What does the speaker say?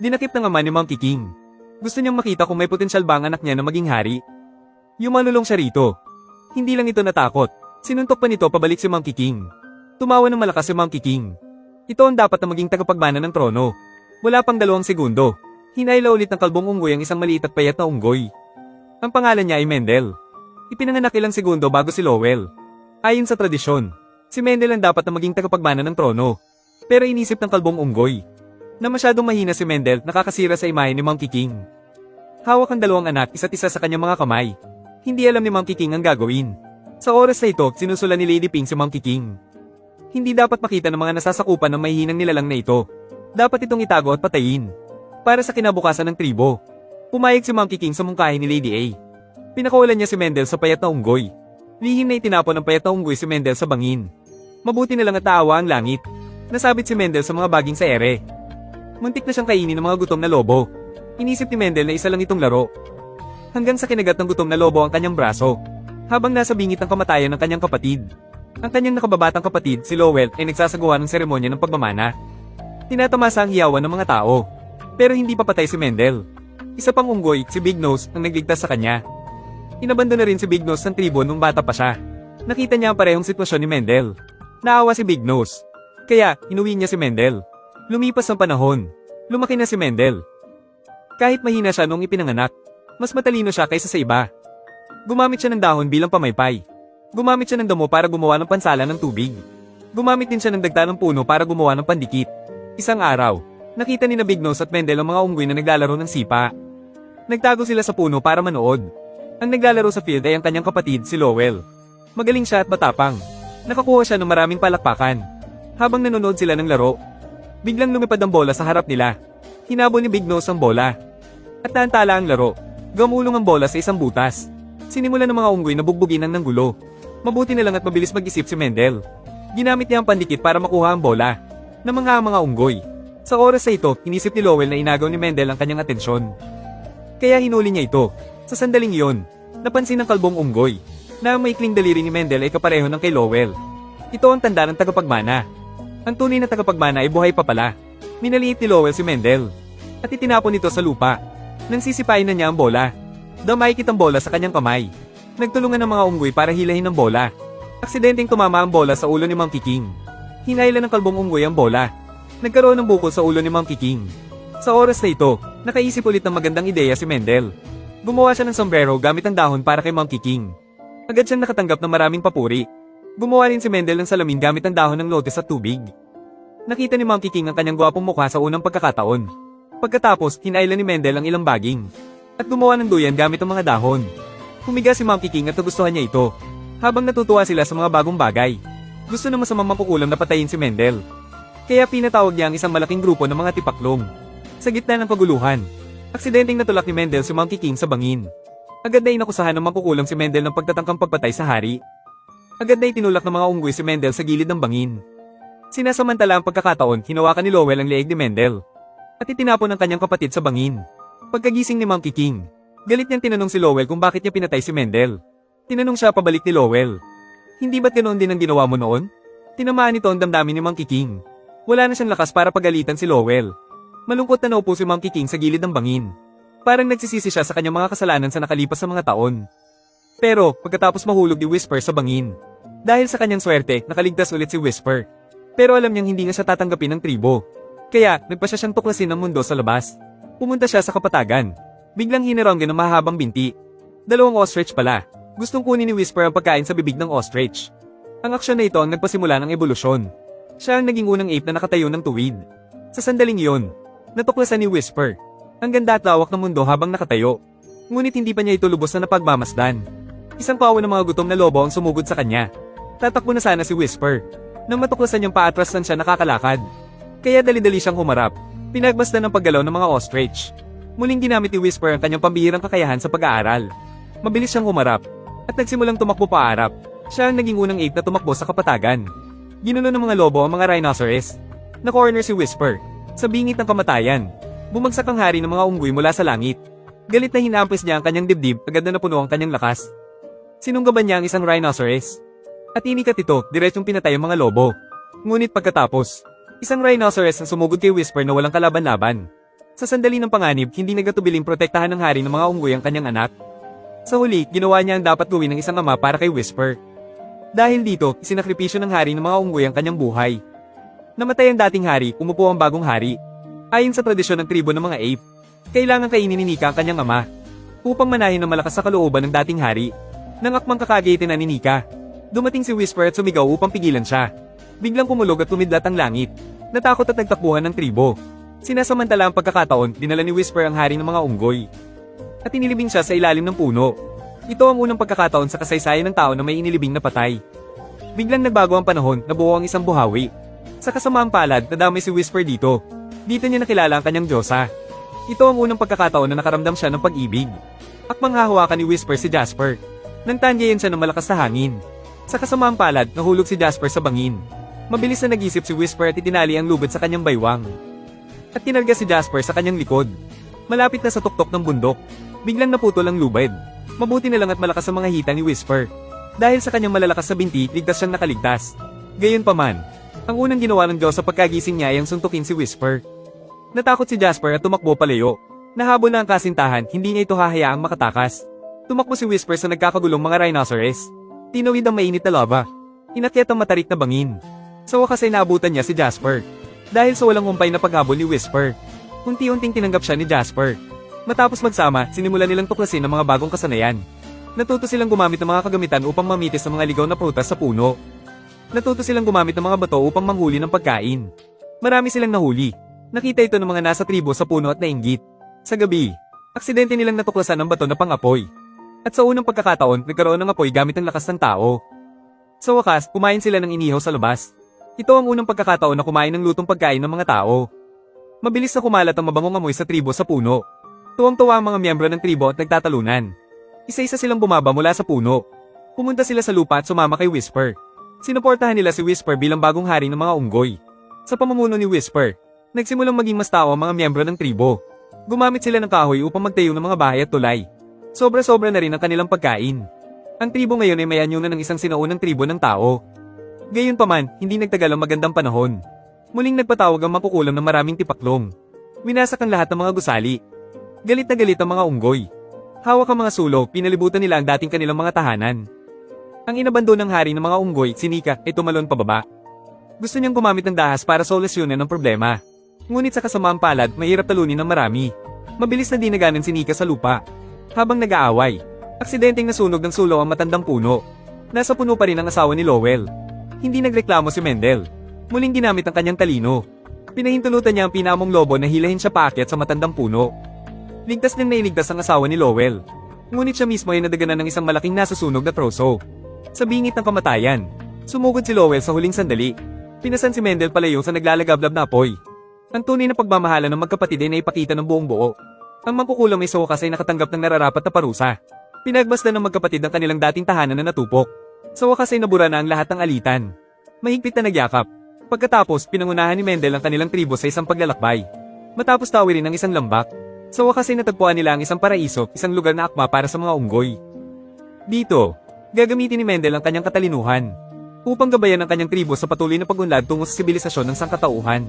Dinakip ng ama ni Monkey King. Gusto niyang makita kung may potensyal ba ang anak niya na maging hari. Yumalulong siya rito. Hindi lang ito natakot. Sinuntok pa nito pabalik si Monkey King. Tumawa ng malakas si Monkey King. Ito ang dapat na maging tagapagmana ng trono. Wala pang 2 segundo. Hinayla ulit ng kalbong unggoy ang isang maliit at payat na unggoy. Ang pangalan niya ay Mendel. Ipinanganak ilang segundo bago si Lowell. Ayon sa tradisyon, si Mendel ang dapat na maging tagapagmana ng trono. Pero inisip ng kalbong unggoy na masyadong mahina si Mendel, nakakasira sa imahe ni Monkey King. Hawak ang 2 anak, isa't isa sa kanyang mga kamay. Hindi alam ni Monkey King ang gagawin. Sa oras na ito, sinusula ni Lady Pink si Monkey King. Hindi dapat makita ng mga nasasakupan ng mahihinang nilalang na ito. Dapat itong itago at patayin. Para sa kinabukasan ng tribo. Pumayag si Monkey King sa mungkahi ni Lady A. Pinakawalan niya si Mendel sa payat na unggoy. Lihim na itinapon ng payat na unggoy si Mendel sa bangin. Mabuti na lang at taawa ang langit. Nasabit si Mendel sa mga baging sa ere. Muntik na siyang kainin ng mga gutom na lobo. Inisip ni Mendel na isa lang itong laro. Hanggang sa kinagat ng gutom na lobo ang kanyang braso. Habang nasa bingit ng kamatayan ng kanyang kapatid. Ang kanyang nakababatang kapatid, si Lowell, ay nagsasagawa ng seremonya ng pagmamana. Tinatamasa ang hiyawan ng mga tao. Pero hindi pa patay si Mendel. Isa pang unggoy, si Big Nose, ang nagligtas sa kanya. Inabando na rin si Big Nose ng tribo nung bata pa siya. Nakita niya ang parehong sitwasyon ni Mendel. Naawa si Big Nose. Kaya, inuwi niya si Mendel. Lumipas ang panahon. Lumaki na si Mendel. Kahit mahina siya nung ipinanganak, mas matalino siya kaysa sa iba. Gumamit siya ng dahon bilang pamaypay. Gumamit siya ng damo para gumawa ng pansala ng tubig. Gumamit din siya ng dagta ng puno para gumawa ng pandikit. Isang araw, nakita ni na Big Nose at Mendel ang mga unggoy na naglalaro ng sipa. Nagtago sila sa puno para manood. Ang naglalaro sa field ay ang kanyang kapatid, si Lowell. Magaling siya at matapang. Nakakuha siya ng maraming palakpakan. Habang nanonood sila ng laro, biglang lumipad ang bola sa harap nila. Hinabol ni Big Nose ang bola. At naantala ang laro. Gumulong ang bola sa isang butas. Sinimulan ng mga unggoy na bugbugin ang nanggulo. Mabuti na lang at mabilis mag-isip si Mendel. Ginamit niya ang pandikit para makuha ang bola. Namangha ang mga unggoy. Sa oras na ito, inisip ni Lowell na inagaw ni Mendel ang kanyang atensyon. Kaya hinuli niya ito. Sa sandaling iyon, napansin ng kalbong unggoy na ang maikling daliri ni Mendel ay kapareho ng kay Lowell. Ito ang tanda ng tagapagmana. Ang tunay na tagapagmana ay buhay pa pala. Minaliit ni Lowell si Mendel at itinapon ito sa lupa. Nang sisipain na niya ang bola, damakit ang bola sa kanyang kamay. Nagtulungan ng mga unggoy para hilahin ang bola. Aksidenteng tumama ang bola sa ulo ni Monkey King. Hinayla ng kalbong unggoy ang bola. Nagkaroon ng bukol sa ulo ni Monkey King. Sa oras na ito, nakaisip ulit ng magandang ideya si Mendel. Gumawa siya ng sombrero gamit ang dahon para kay Monkey King. Agad siyang nakatanggap ng maraming papuri. Gumawa rin si Mendel ng salamin gamit ang dahon ng lotus at tubig. Nakita ni Monkey King ang kanyang gwapong mukha sa unang pagkakataon. Pagkatapos, hinayla ni Mendel ang ilang baging. At gumawa ng duyan gamit ang mga dahon. Humiga si Monkey King at nagustuhan niya ito. Habang natutuwa sila sa mga bagong bagay. Gusto na masamang makukulam na patayin si Mendel. Kaya pinatawag niya ang isang malaking grupo ng mga tipaklong. Sa gitna ng kaguluhan, aksidenteng natulak ni Mendel si Monkey King sa bangin. Agad na inakusahan ng makukulam si Mendel ng pagtatangkang pagpatay sa hari. Agad na itinulak ng mga unggoy si Mendel sa gilid ng bangin. Sinasamantala ang pagkakataon, hinawakan ni Lowell ang leeg ni Mendel. At itinapon ang kanyang kapatid sa bangin. Pagkagising ni Monkey King, galit niyang tinanong si Lowell kung bakit niya pinatay si Mendel. Tinanong siya pabalik ni Lowell. Hindi ba't ganoon din ang ginawa mo noon? Tinamaan nito ang damdamin ni Monkey King. Wala na siyang lakas para pagalitan si Lowell. Malungkot na naupo si Monkey King sa gilid ng bangin. Parang nagsisisi siya sa kanyang mga kasalanan sa nakalipas na mga taon. Pero, pagkatapos mahulog ni Whisper sa bangin. Dahil sa kanyang swerte, nakaligtas ulit si Whisper. Pero alam niyang hindi na siya tatanggapin ng tribo. Kaya, nagpa siyang tuklasin ng mundo sa labas. Pumunta siya sa kapatagan. Biglang hinaranggan ng mahabang binti. 2 ostrich pala. Gustong kunin ni Whisper ang pagkain sa bibig ng ostrich. Ang aksyon na ito ang nagpasimula ng ebolusyon. Siya ang naging unang ape na nakatayo ng tuwid. Sa sandaling iyon, natuklasan ni Whisper ang ganda at lawak ng mundo habang nakatayo. Ngunit hindi pa niya ito lubos na napagmamasdan. Isang kawan ng mga gutom na lobo ang sumugod sa kanya. Tatakbo na sana si Whisper. Nang matuklasan niyang paatras lang siya nakakalakad. Kaya dali-dali siyang humarap. Pinagmasdan ng paggalaw ng mga ostrich. Muling ginamit ni Whisper ang kanyang pambihirang kakayahan sa pag-aaral. Mabilis siyang humarap. At nagsimulang tumakbo paarap. Siya ang naging unang ape na tumakbo sa kapatagan. Ginulo ng mga lobo ang mga rhinoceros. Na-corner si Whisper. Sa bingit ng kamatayan. Bumagsak ang hari ng mga unggoy mula sa langit. Galit na hinampis niya ang kanyang dibdib, agad na napuno ang kanyang lakas. Sinunggaban niya ang isang rhinoceros. At inikat ito, diretsong pinatay ang mga lobo. Ngunit pagkatapos, isang rhinoceros ang sumugod kay Whisper na walang kalaban-laban. Sa sandali ng panganib, hindi nagatubiling protektahan ng hari ng mga unggoy ang kanyang anak. Sa huli, ginawa niya ang dapat gawin ng isang ama para kay Whisper. Dahil dito, isinakripisyo ng hari ng mga unggoy ang kanyang buhay. Namatay ang dating hari, umupo ang bagong hari. Ayon sa tradisyon ng tribo ng mga ape, kailangan kainin ni Nika ang kanyang ama upang manahin ng malakas sa kalooban ng dating hari. Nang akmang kakagitin na ni Nika, dumating si Whisper at sumigaw upang pigilan siya. Biglang kumulog at tumidlat ang langit. Natakot at nagtakbuhan ng tribo. Sinasamantala ang pagkakataon, dinala ni Whisper ang hari ng mga unggoy. At inilibing siya sa ilalim ng puno. Ito ang unang pagkakataon sa kasaysayan ng tao na may inilibing na patay. Biglang nagbago ang panahon, nabuo ang isang buhawi. Sa kasamaang palad, nadamay si Whisper dito. Dito niya nakilala ang kanyang Diyosa. Ito ang unang pagkakataon na nakaramdam siya ng pag-ibig. Akmang hahawakan ni Whisper si Jasper. Nang tanyayan siya ng malakas na hangin. Sa kasamaang palad, nahulog si Jasper sa bangin. Mabilis na nag-isip si Whisper at itinali ang lubid sa kanyang baywang. At kinarga si Jasper sa kanyang likod. Malapit na sa tuktok ng bundok, biglang naputol ang lubid. Mabuti na lang at malakas ang mga hita ni Whisper. Dahil sa kanyang malalakas na binti, ligtas siyang nakaligtas. Gayunpaman, ang unang ginawa ng Diyos sa pagkagising niya ay ang suntukin si Whisper. Natakot si Jasper at tumakbo palayo. Nahabol na ang kasintahan, hindi niya ito hahayaang makatakas. Tumakbo si Whisper sa nagkakagulong mga rhinoceros. Tinawid ang mainit na lava. Inakyat ang matarik na bangin. Sa wakas ay naabutan niya si Jasper. Dahil sa walang humpay na paghabol ni Whisper, unti-unting tinanggap siya ni Jasper. Matapos magsama, sinimulan nilang tuklasin ang mga bagong kasanayan. Natuto silang gumamit ng mga kagamitan upang mamitis ang mga ligaw na prutas sa puno. Natuto silang gumamit ng mga bato upang manghuli ng pagkain. Marami silang nahuli. Nakita ito ng mga nasa tribo sa puno at nainggit. Sa gabi, aksidente nilang natuklasan ang bato na pang-apoy. At sa unang pagkakataon, nagkaroon ng apoy gamit ang lakas ng tao. Sa wakas, kumain sila ng inihaw sa labas. Ito ang unang pagkakataon na kumain ng lutong pagkain ng mga tao. Mabilis na kumalat ang mabangong amoy sa tribo sa puno. Tuwang-tuwa ang mga miyembro ng tribo at nagtatalunan. Isa-isa silang bumaba mula sa puno. Pumunta sila sa lupa at sumama kay Whisper. Sinuportahan nila si Whisper bilang bagong hari ng mga unggoy. Sa pamumuno ni Whisper, nagsimulang maging mas tao ang mga miyembro ng tribo. Gumamit sila ng kahoy upang magtayo ng mga bahay at tulay. Sobra-sobra na rin ang kanilang pagkain. Ang tribo ngayon ay may anyo na ng isang sinaunang tribo ng tao. Gayunpaman, hindi nagtagal ang magandang panahon. Muling nagpatawag ang makukulam ng maraming tipaklong. Winasak ang lahat ng mga gusali. Galit na galit ang mga unggoy. Hawak ang mga sulo, pinalibutan nila ang dating kanilang mga tahanan. Ang inabando ng hari ng mga unggoy, si Nika, ay tumalon pababa. Gusto niyang gumamit ng dahas para solusyonan ang problema. Ngunit sa kasamaang palad, mahirap talunin ng marami. Mabilis na dinaganan si Nika sa lupa. Habang nag-aaway, aksidenteng nasunog ng sulo ang matandang puno. Nasa puno pa rin ang asawa ni Lowell. Hindi nagreklamo si Mendel. Muling ginamit ang kanyang talino. Pinahintulutan niya ang pinamong lobo na hilahin siya paakyat sa matandang puno. Ligtas niyang nailigtas ang asawa ni Lowell. Ngunit siya mismo ay nadaganan ng isang malaking nasusunog na troso. Sa bingit ng kamatayan, sumugod si Lowell sa huling sandali. Pinasan si Mendel palayo sa naglalagablab na apoy. Ang tunay na pagmamahala ng magkapatid ay naipakita ng buong buo. Ang mangkukulam ay sa wakas ay nakatanggap ng nararapat na parusa. Pinagmasdan ng magkapatid ang kanilang dating tahanan na natupok. Sa wakas ay nabura na ang lahat ng alitan. Mahigpit na nagyakap. Pagkatapos, pinangunahan ni Mendel ang kanilang tribo sa isang paglalakbay. Matapos tawirin ang isang lambak, sa wakas ay natagpuan nila ang isang paraiso, isang lugar na akma para sa mga unggoy. Dito, gagamitin ni Mendel ang kanyang katalinuhan upang gabayan ang kanyang tribo sa patuloy na pag-unlad tungo sa sibilisasyon ng sangkatauhan.